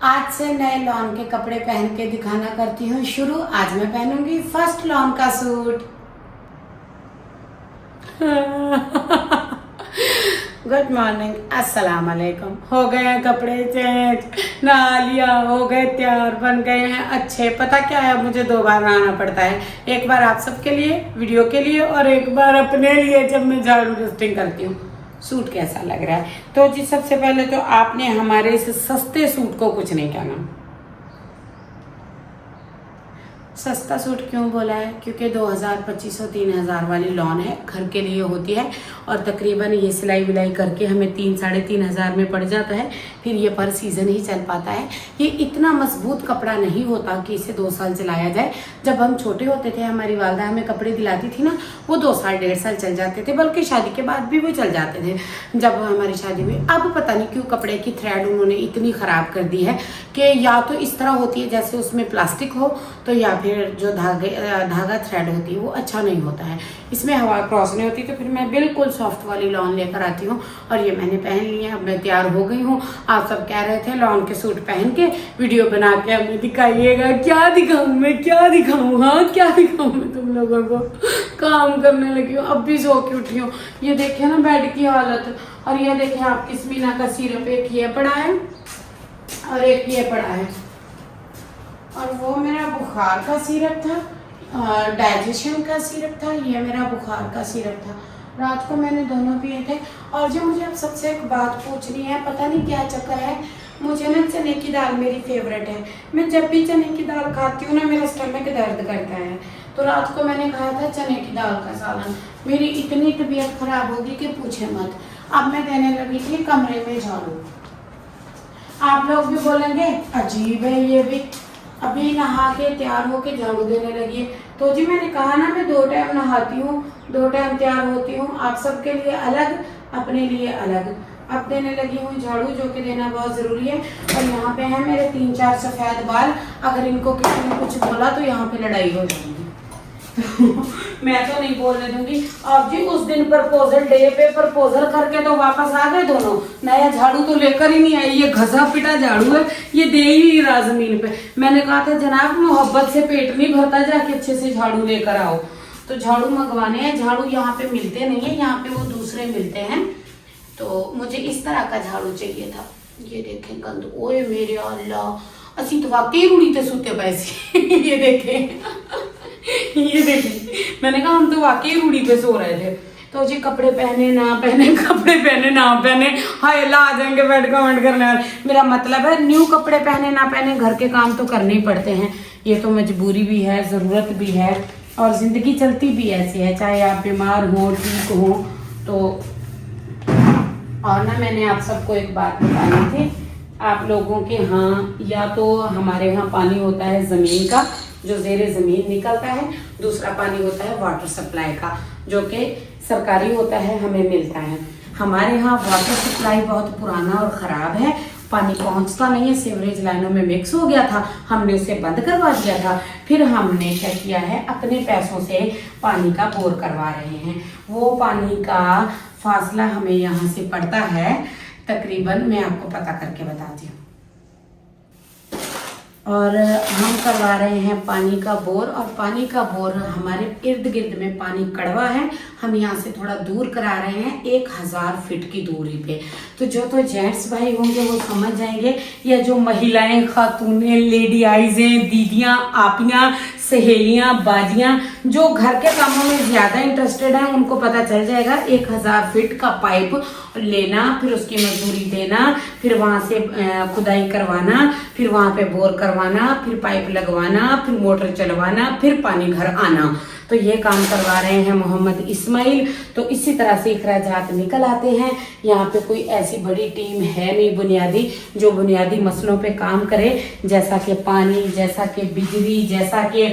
आज से नए लॉन के कपड़े पहन के दिखाना करती हूँ शुरू। आज मैं पहनूंगी फर्स्ट लॉन का सूट। गुड मॉर्निंग, अस्सलाम वालेकुम। हो गए हैं कपड़े चेंज, नहा लिया, हो गए तैयार, बन गए हैं अच्छे। पता क्या है, मुझे 2 बार नहाना पड़ता है, एक बार आप सबके लिए वीडियो के लिए और एक बार अपने लिए जब मैं झाड़ू डस्टिंग करती हूँ। सूट कैसा लग रहा है? तो जी सबसे पहले तो आपने हमारे इस सस्ते सूट को कुछ नहीं कहना। सस्ता सूट क्यों बोला है? क्योंकि 2000, 2500, 3000 वाली लॉन है, घर के लिए होती है और तकरीबन ये सिलाई विलाई करके हमें 3-3.5 में पड़ जाता है। फिर ये पर सीज़न ही चल पाता है। ये इतना मजबूत कपड़ा नहीं होता कि इसे 2 साल चलाया जाए। जब हम छोटे होते थे, हमारी वालदा हमें कपड़े दिलाती थी ना, वो 2 साल 1.5 साल चल जाते थे, बल्कि शादी के बाद भी वो चल जाते थे जब हमारी शादी हुई। अब पता नहीं क्यों कपड़े की थ्रेड उन्होंने इतनी ख़राब कर दी है कि या तो इस तरह होती है जैसे उसमें प्लास्टिक हो, तो या फिर जो धागा थ्रेड होती है वो अच्छा नहीं होता है, इसमें हवा क्रॉस नहीं होती। तो फिर मैं बिल्कुल सॉफ्ट वाली लॉन लेकर आती हूँ और ये मैंने पहन ली है। अब मैं तैयार हो गई हूँ। आप सब कह रहे थे लॉन के सूट पहन के वीडियो बना के हमें दिखाइएगा। क्या दिखाऊँ मैं, क्या दिखाऊँ? हाँ, क्या दिखाऊँ मैं तुम लोगों को? काम करने लगी हूँ, अब भी सो के उठी हूँ। ये देखे ना बेड की हालत, और ये देखे आपकी स्मीना का सिरप, एक ये पड़ा है और एक ये पड़ा है, और वो मेरा बुखार का सिरप था, डाइजेशन का सिरप था, ये मेरा बुखार का सिरप था। रात को मैंने दोनों पिए थे। और जो मुझे अब सबसे एक बात पूछनी है, पता नहीं क्या चक्कर है, मुझे ना चने की दाल मेरी फेवरेट है। मैं जब भी चने की दाल खाती हूँ ना, मेरा स्टमक दर्द करता है। तो रात को मैंने खाया था चने की दाल का सालन। मेरी इतनी तबीयत खराब होगी कि पूछे मत। अब मैं देने लगी थी कमरे में झाड़ू। आप लोग भी बोलेंगे अजीब है ये भी, अभी नहा के तैयार होके झाड़ू देने लगी। तो जी मैंने कहा ना, मैं 2 टाइम नहाती हूँ, 2 टाइम तैयार होती हूँ। आप सबके लिए अलग, अपने लिए अलग। अब देने लगी हूँ झाड़ू, जो कि देना बहुत ज़रूरी है। और यहाँ पे है मेरे 3-4 सफ़ेद बाल। अगर इनको किसी ने कुछ बोला तो यहाँ पे लड़ाई हो जाएगी। मैं तो नहीं बोलने दूंगी। अब जी उस दिन प्रपोजल डे पे प्रपोजल करके तो वापस आ गए दोनों। नया झाड़ू तो लेकर ही नहीं आई, ये घसा पिटा झाड़ू है, ये दे ही नहीं रहा जमीन पे। मैंने कहा था जनाब मोहब्बत से पेट नहीं भरता, जाके अच्छे से झाड़ू लेकर आओ। तो झाड़ू मंगवाने हैं। झाड़ू यहाँ पे मिलते नहीं है, यहाँ पे वो दूसरे मिलते हैं। तो मुझे इस तरह का झाड़ू चाहिए था। ये देखें गंद, ओए मेरे अल्लाह, असी तो वाकई रूढ़ी थे सूते पैसे। ये देखें, ये देखें, मैंने कहा हम तो वाकई रूढ़ी पे सो रहे थे। तो जी कपड़े पहने ना पहने, कपड़े पहने ना पहने, हाय ला आ जाएंगे बैठ कमेंट करने वाले। मेरा मतलब है न्यू कपड़े पहने ना पहने, घर के काम तो करने ही पड़ते हैं। ये तो मजबूरी भी है, ज़रूरत भी है, और ज़िंदगी चलती भी ऐसी है, चाहे आप बीमार हो, ठीक हो। तो और ना मैंने आप सबको एक बात बतानी थी। आप लोगों के यहाँ या तो हमारे यहाँ पानी होता है ज़मीन का, जो ज़ेरे ज़मीन निकलता है। दूसरा पानी होता है वाटर सप्लाई का, जो कि सरकारी होता है, हमें मिलता है। हमारे यहाँ वाटर सप्लाई बहुत पुराना और ख़राब है, पानी पहुँचता नहीं है, सीवरेज लाइनों में मिक्स हो गया था, हमने उसे बंद करवा दिया था। फिर हमने क्या किया है, अपने पैसों से पानी का बोर करवा रहे हैं। वो पानी का फासला हमें यहाँ से पड़ता है तकरीबन, मैं आपको पता करके बताती हूँ। और हम करवा रहे हैं पानी का बोर, और पानी का बोर हमारे इर्द गिर्द में पानी कड़वा है। हम यहाँ से थोड़ा दूर करा रहे हैं, 1000 फीट की दूरी पे। तो जो तो जेंट्स भाई होंगे वो समझ जाएंगे, या जो महिलाएं, खातूनें, लेडी आइजें, दीदियाँ, आपियाँ, सहेलियाँ, बाजियाँ, जो घर के कामों में ज़्यादा इंटरेस्टेड हैं, उनको पता चल जाएगा। 1000 फीट का पाइप लेना, फिर उसकी मजदूरी देना, फिर वहाँ से खुदाई करवाना, फिर वहाँ पे बोर करवाना, फिर पाइप लगवाना, फिर मोटर चलवाना, फिर पानी घर आना। तो ये काम करवा रहे हैं मोहम्मद इस्माइल। तो इसी तरह से इखराजात निकल आते हैं। यहाँ पे कोई ऐसी बड़ी टीम है नहीं बुनियादी, जो बुनियादी मसलों पे काम करे, जैसा कि पानी, जैसा कि बिजली, जैसा कि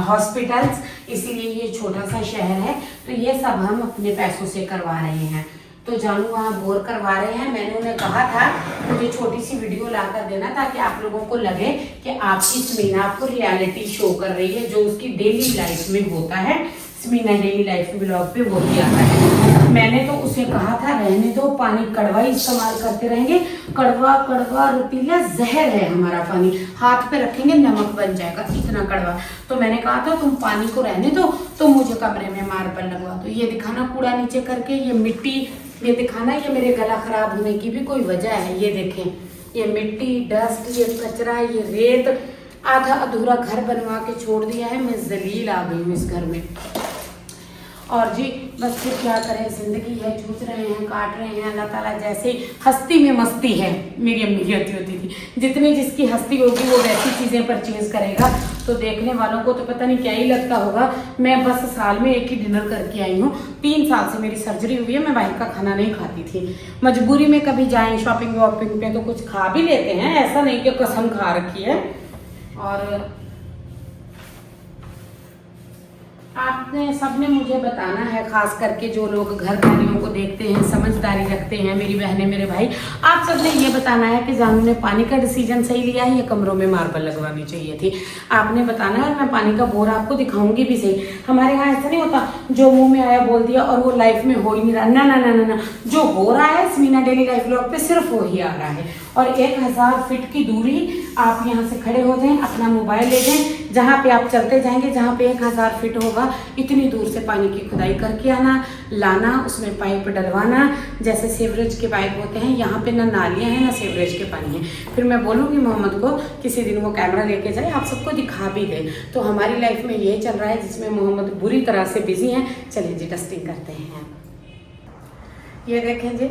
हॉस्पिटल्स। इसीलिए ये छोटा सा शहर है, तो ये सब हम अपने पैसों से करवा रहे हैं। तो जानू वहाँ बोर करवा रहे हैं। मैंने उन्हें कहा था मुझे छोटी सी वीडियो ला कर देना, ताकि आप लोगों को लगे कि आपकी स्मीना आपको रियलिटी शो कर रही है, जो उसकी डेली लाइफ में होता है, स्मीना डेली लाइफ ब्लॉग पे वो भी आता है। मैंने तो उसे कहा था रहने दो, पानी कड़वा ही इस्तेमाल करते रहेंगे, कड़वा कड़वा रुतीला जहर है हमारा पानी, हाथ पे रखेंगे नमक बन जाएगा, इतना कड़वा। तो मैंने कहा था तुम पानी को रहने दो, तो मुझे कमरे में मार्बल लगवा दो। ये दिखाना कूड़ा नीचे करके, ये मिट्टी, ये दिखाना ये मेरे गला खराब होने की भी कोई वजह है। ये देखें, ये मिट्टी, डस्ट, ये कचरा, ये रेत, आधा अधूरा घर बनवा के छोड़ दिया है। मैं जलील आ गई हूँ इस घर में। और जी बस फिर क्या करें, जिंदगी है, जूझ रहे हैं, काट रहे हैं। अल्लाह ताला जैसे हस्ती में मस्ती है, मेरी अम्मी कहती होती थी, जितनी जिसकी हस्ती होगी वो वैसी चीज़ें परचेज करेगा। तो देखने वालों को तो पता नहीं क्या ही लगता होगा। मैं बस साल में एक ही डिनर करके आई हूँ। 3 साल से मेरी सर्जरी हुई है, मैं बाहर का खाना नहीं खाती थी। मजबूरी में कभी जाएं शॉपिंग वॉपिंग पे तो कुछ खा भी लेते हैं, ऐसा नहीं कि कसम खा रखी है। और आपने सबने मुझे बताना है, खास करके जो लोग घरवालियों को देखते हैं, समझदारी रखते हैं, मेरी बहनें, मेरे भाई, आप सबने ये बताना है कि जानू ने पानी का डिसीजन सही लिया है या कमरों में मार्बल लगवानी चाहिए थी। आपने बताना है, मैं पानी का बोर आपको दिखाऊंगी भी सही। हमारे यहाँ ऐसा नहीं होता जो मुंह में आया बोल दिया और वो लाइफ में हो ही नहीं रहा। ना ना ना ना ना, जो हो रहा है स्मीना डेली लाइफ ब्लॉग पे सिर्फ वो ही आ रहा है। और 1000 फीट की दूरी आप यहाँ से खड़े हो जाएं, अपना मोबाइल ले जाएं, जहाँ पे आप चलते जाएंगे, जहाँ पे 1000 फीट होगा, इतनी दूर से पानी की खुदाई करके आना, लाना, उसमें पाइप डलवाना, जैसे सीवरेज के पाइप होते हैं। यहाँ पे ना नालियाँ हैं ना सीवरेज के पानी है। फिर मैं बोलूँगी मोहम्मद को किसी दिन वो कैमरा लेके जाए, आप सबको दिखा भी दे। तो हमारी लाइफ में ये चल रहा है जिसमें मोहम्मद बुरी तरह से बिजी हैं। चलिए जी डस्टिंग करते हैं। ये देखें जी,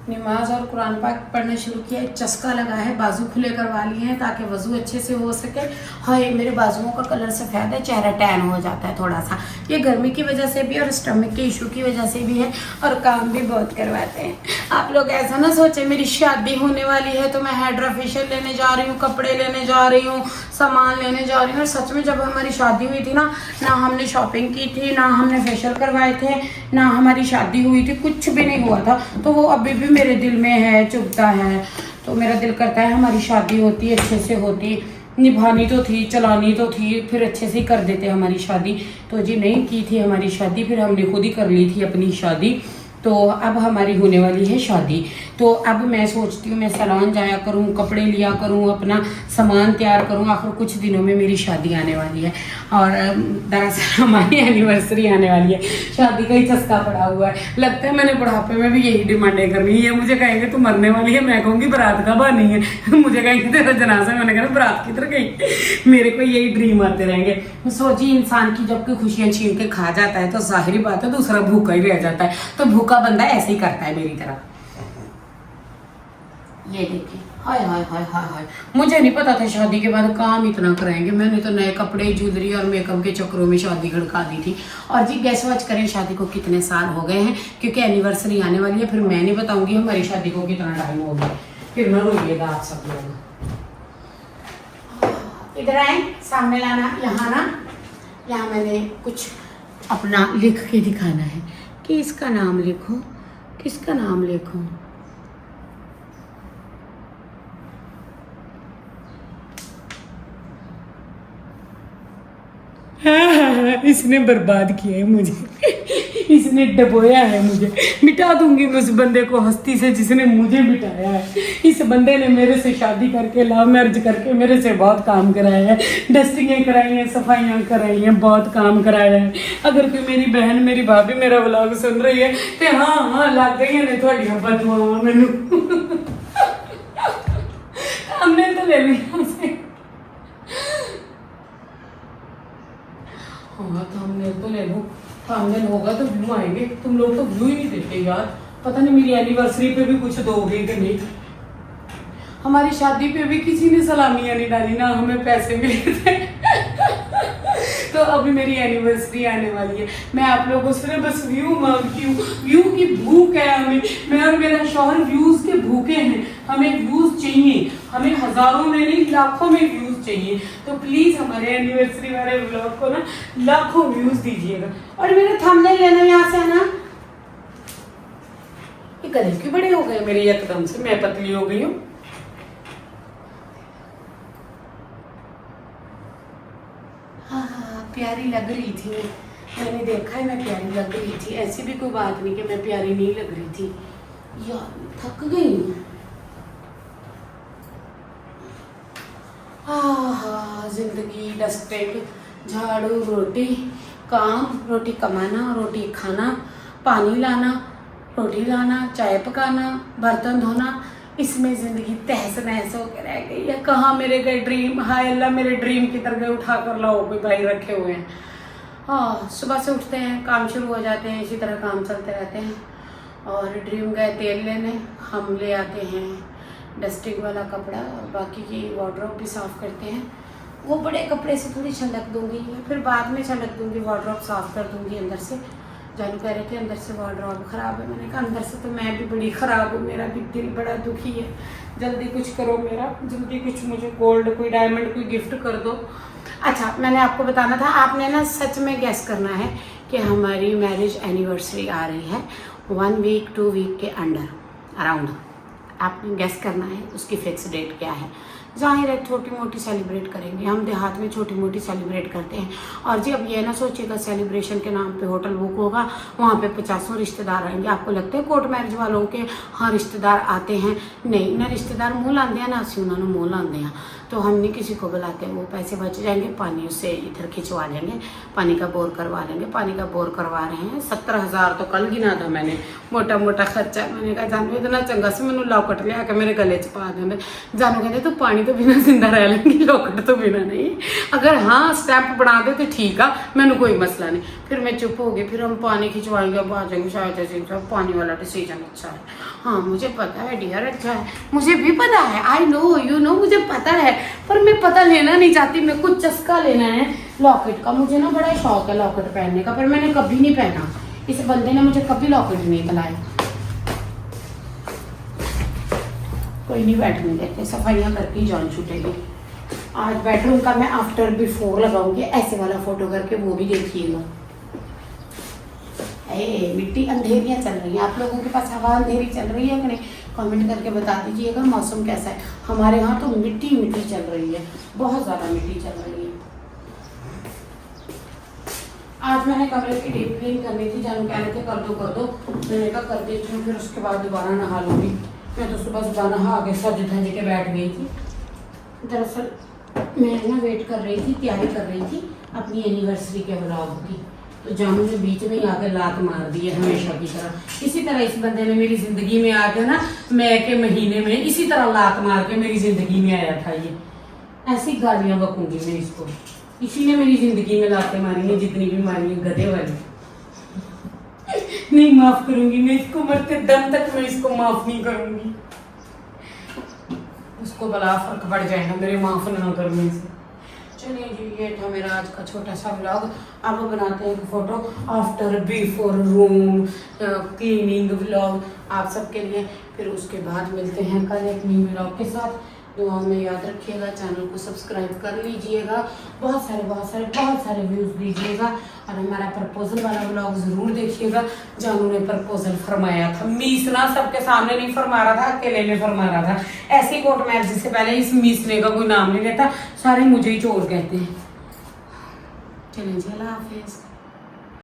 नमाज और कुरान पाक पढ़ना शुरू किया है। चस्का लगा है, बाजू खुले करवा लिए हैं ताकि वजू अच्छे से हो सके। हाय, मेरे बाजुओं का कलर सफ़ेद है, चेहरा टैन हो जाता है थोड़ा सा। ये गर्मी की वजह से भी और स्टमक के इशू की वजह से भी है, और काम भी बहुत करवाते हैं। आप लोग ऐसा ना सोचे मेरी शादी होने वाली है तो मैं हाइड्रा फेशियल लेने जा रही हूँ, कपड़े लेने जा रही हूँ, सामान लेने जा रही हूँ। और सच में जब हमारी शादी हुई थी ना हमने शॉपिंग की थी, ना हमने फेशियल करवाए थे, ना हमारी शादी हुई थी, कुछ भी नहीं हुआ था। तो वो अभी भी मेरे दिल में है, चुभता है। तो मेरा दिल करता है हमारी शादी होती, अच्छे से होती, निभानी तो थी, चलानी तो थी, फिर अच्छे से ही कर देते हमारी शादी। तो जी नहीं की थी हमारी शादी, फिर हमने खुद ही कर ली थी अपनी शादी। तो अब हमारी होने वाली है शादी। तो अब मैं सोचती हूँ मैं सैलून जाया करूँ, कपड़े लिया करूँ, अपना सामान तैयार करूँ। आखिर कुछ दिनों में मेरी शादी आने वाली है और दरअसल हमारी एनिवर्सरी आने वाली है। शादी का ही चस्का पड़ा हुआ है। लगता है मैंने बुढ़ापे में भी यही डिमांडें करनी है। मुझे कहेंगे तू मरने वाली है, मैं कहूँगी बारात का बहानी है। मुझे कहेंगे तेरा जनाजा, मैंने कहना बारात किधर गई। मेरे को यही ड्रीम आते रहेंगे। सोचिए इंसान की जब कोई खुशियाँ छीन के खा जाता है तो जाहिर बात है दूसरा भूखा ही रह जाता है। तो भूखा बंदा ऐसे ही करता है मेरी तरह। ये देखिए, हाय हाय हाय हाय हाय, मुझे नहीं पता था शादी के बाद काम इतना कराएंगे। मैंने तो नए कपड़े, ज्वेलरी और मेकअप के चक्करों में शादी गड़का दी थी। और जी गैस वाच करें शादी को कितने साल हो गए हैं, क्योंकि एनिवर्सरी आने वाली है। फिर मैं नहीं बताऊंगी हमारी शादी को कितना टाइम हो गया, फिर ना रोइएगा आप सब लोग। इधर आए, सामने लाना, यहाँ ना, यहाँ मैंने कुछ अपना लिख के दिखाना है कि इसका नाम लिखो, किसका नाम लिखो। इसने बर्बाद किया है मुझे, इसने डबोया है मुझे। मिटा दूंगी मैं उस बंदे को हस्ती से जिसने मुझे मिटाया है। इस बंदे ने मेरे से शादी करके, लव मैरिज करके मेरे से बहुत काम कराया है। डस्टिंगें कराई हैं, सफाइयाँ कराई हैं, बहुत काम कराया है। अगर कोई मेरी बहन, मेरी भाभी मेरा व्लॉग सुन रही है तो हाँ लग गई ने थोड़ियां बदुआवां मैनू। हमने तो ले लिया उसे। हाँ थंबनेल तो ले लो, थंबनेल होगा तो व्यू आएंगे। तुम लोग तो व्यू ही नहीं देते यार। पता नहीं मेरी एनिवर्सरी पे भी कुछ दोगे कि नहीं। हमारी शादी पे भी किसी ने सलामियाँ नहीं डाली, ना हमें पैसे मिले थे। तो अभी मेरी एनिवर्सरी आने वाली है। मैं आप लोगों से बस व्यू मांगती हूँ। व्यू की भूख है हमें। मैं और मेरा शौहर व्यूज के भूखे हैं। हमें व्यूज चाहिए, हमें हजारों में नहीं लाखों में व्यूज चाहिए। तो प्लीज हमारे एनिवर्सरी वाले व्लॉग को ना लाखों व्यूज दीजिएगा। और मेरा थंबनेल लेना यहाँ से आना। ये गले क्यों बड़े हो गए मेरे एकदम से, मैं पतली हो गई हूँ। हाँ हाँ प्यारी लग रही थी, मैंने देखा है मैं प्यारी लग रही थी, ऐसी भी कोई बात नहीं कि मैं प्यारी नहीं लग रही थी। यार थक गई। हाँ, जिंदगी, डस्टिंग, झाड़ू, रोटी, काम, रोटी कमाना, रोटी खाना, पानी लाना, रोटी लाना, चाय पकाना, बर्तन धोना, इसमें ज़िंदगी तहस नहस होकर रह गई है। कहाँ मेरे गए ड्रीम, हाय अल्लाह मेरे ड्रीम की तरह उठा कर लाओ, कोई भाई रखे हुए हैं। हाँ, सुबह से उठते हैं, काम शुरू हो जाते हैं, इसी तरह काम चलते रहते हैं। और ड्रीम गए तेल लेने, हम ले आते हैं डस्टिंग वाला कपड़ा और बाकी की वार्डरोब भी साफ़ करते हैं। वो बड़े कपड़े से थोड़ी छलक दूंगी, फिर बाद में छलक दूंगी, वार्डरोब साफ़ कर दूंगी अंदर से। जानू कह रहे थे अंदर से वार्डरोब ख़राब है, मैंने कहा अंदर से तो मैं भी बड़ी ख़राब हूँ, मेरा भी दिल बड़ा दुखी है। जल्दी कुछ करो मेरा, जल्दी कुछ मुझे गोल्ड, कोई डायमंड, कोई गिफ्ट कर दो। अच्छा, मैंने आपको बताना था, आपने ना सच में गैस करना है कि हमारी मैरिज एनिवर्सरी आ रही है 1 वीक 2 वीक के अंडर अराउंड। आपने गैस करना है उसकी फिक्स डेट क्या है। जाहिर है छोटी मोटी सेलिब्रेट करेंगे, हम देहात में छोटी मोटी सेलिब्रेट करते हैं। और जी अब ये ना सोचिएगा सेलिब्रेशन के नाम पे होटल बुक होगा, वहाँ पे 50 रिश्तेदार आएंगे। आपको लगता है कोर्ट मैरिज वालों के हाँ रिश्तेदार आते हैं? नहीं ना, रिश्तेदार मुँह लाते हैं ना, असी उन्होंने मुँह लाते हैं। तो हम नहीं किसी को बुलाते, वो पैसे बच जाएंगे, पानी उससे इधर खिंचवा लेंगे, पानी का बोर करवा लेंगे। पानी का बोर करवा रहे हैं 17,000 तो कल गिना था मैंने, मोटा मोटा खर्चा। मैंने कहा जानू इतना चंगा से मैंने लॉकेट लिया के मेरे गले च पा देंगे। जानू कहते तो पानी तो बिना जिंदा रह लेंगे, लॉकेट तो बिना नहीं। अगर हाँ स्टैंप बना दे तो ठीक है, मैंने कोई मसला नहीं। फिर मैं चुप हो गई, फिर हम पानी खिंचवाएंगे, अब आ जाएंगे शायद पानी वाला डिसीजन अच्छा है। हाँ मुझे पता है डियर, अच्छा है, मुझे भी पता है, आई नो यू नो, मुझे पता है, पर मैं पता लेना नहीं चाहती। मैं कुछ चस्का लेना है लॉकेट का, मुझे ना बड़ा शौक है लॉकेट पहनने का, पर मैंने कभी नहीं पहना। इस बंदे ने मुझे कभी लॉकेट नहीं दिलाया। कोई नहीं बैठने देते, सफाइयाँ करके ही जान छूटेगी। आज बेडरूम का मैं आफ्टर बिफोर लगाऊंगी, ऐसे वाला फोटो करके, वो भी देखिएगा। मिट्टी अंधेरियाँ चल रही हैं, आप लोगों के पास हवा अंधेरी चल रही है कि नहीं? कमेंट करके बता दीजिएगा मौसम कैसा है। हमारे यहाँ तो मिट्टी मिट्टी चल रही है, बहुत ज़्यादा मिट्टी चल रही है। आज मैंने कमरे की डीप क्लीन करनी थी, जानू कह रहे थे कर दो, मैंने कहा कर देती हूँ, फिर उसके बाद दोबारा नहा लूँगी। मैं तो सुबह नहा के सज धज के बैठ गई थी। दरअसल मैं ना वेट कर रही थी, तैयारी कर रही थी अपनी एनिवर्सरी के व्लॉग की, तो जानू ने बीच में ही आके लात मार दी है हमेशा की तरह। इसी तरह इस बंदे ने मेरी ज़िंदगी में आके ना, मैं के महीने में इसी तरह लात मार के मेरी ज़िंदगी में आया था। ये ऐसी गालियाँ बकूंगी मैं इसको, इसी ने मेरी ज़िंदगी में लातें मारी हैं जितनी भी मारी हैं, गधे वाली। नहीं माफ़ करूंगी मैं इसको, मरते दम तक मैं इसको माफ़ नहीं करूंगी। उसको बड़ा फर्क पड़ जाएगा मेरे माफ़ ना करने से। चलिए जी, ये था मेरा आज का छोटा सा व्लॉग। अब बनाते हैं एक photo after before room cleaning vlog आप सबके लिए। फिर उसके बाद मिलते हैं कल एक न्यू व्लॉग के साथ। दुआ में याद रखिएगा, चैनल को सब्सक्राइब कर लीजिएगा, बहुत सारे व्यूज़ दीजिएगा, और हमारा प्रपोजल वाला व्लॉग ज़रूर देखिएगा। जानू ने प्रपोजल फरमाया था, मीसना सबके सामने नहीं फरमा रहा था, अकेले में फरमा रहा था। ऐसी कोर्ट मैरिज से पहले इस मीसने का कोई नाम नहीं लेता, सारे मुझे ही चोर कहते हैं। चलिए जी, अल्लाह हाफिज़।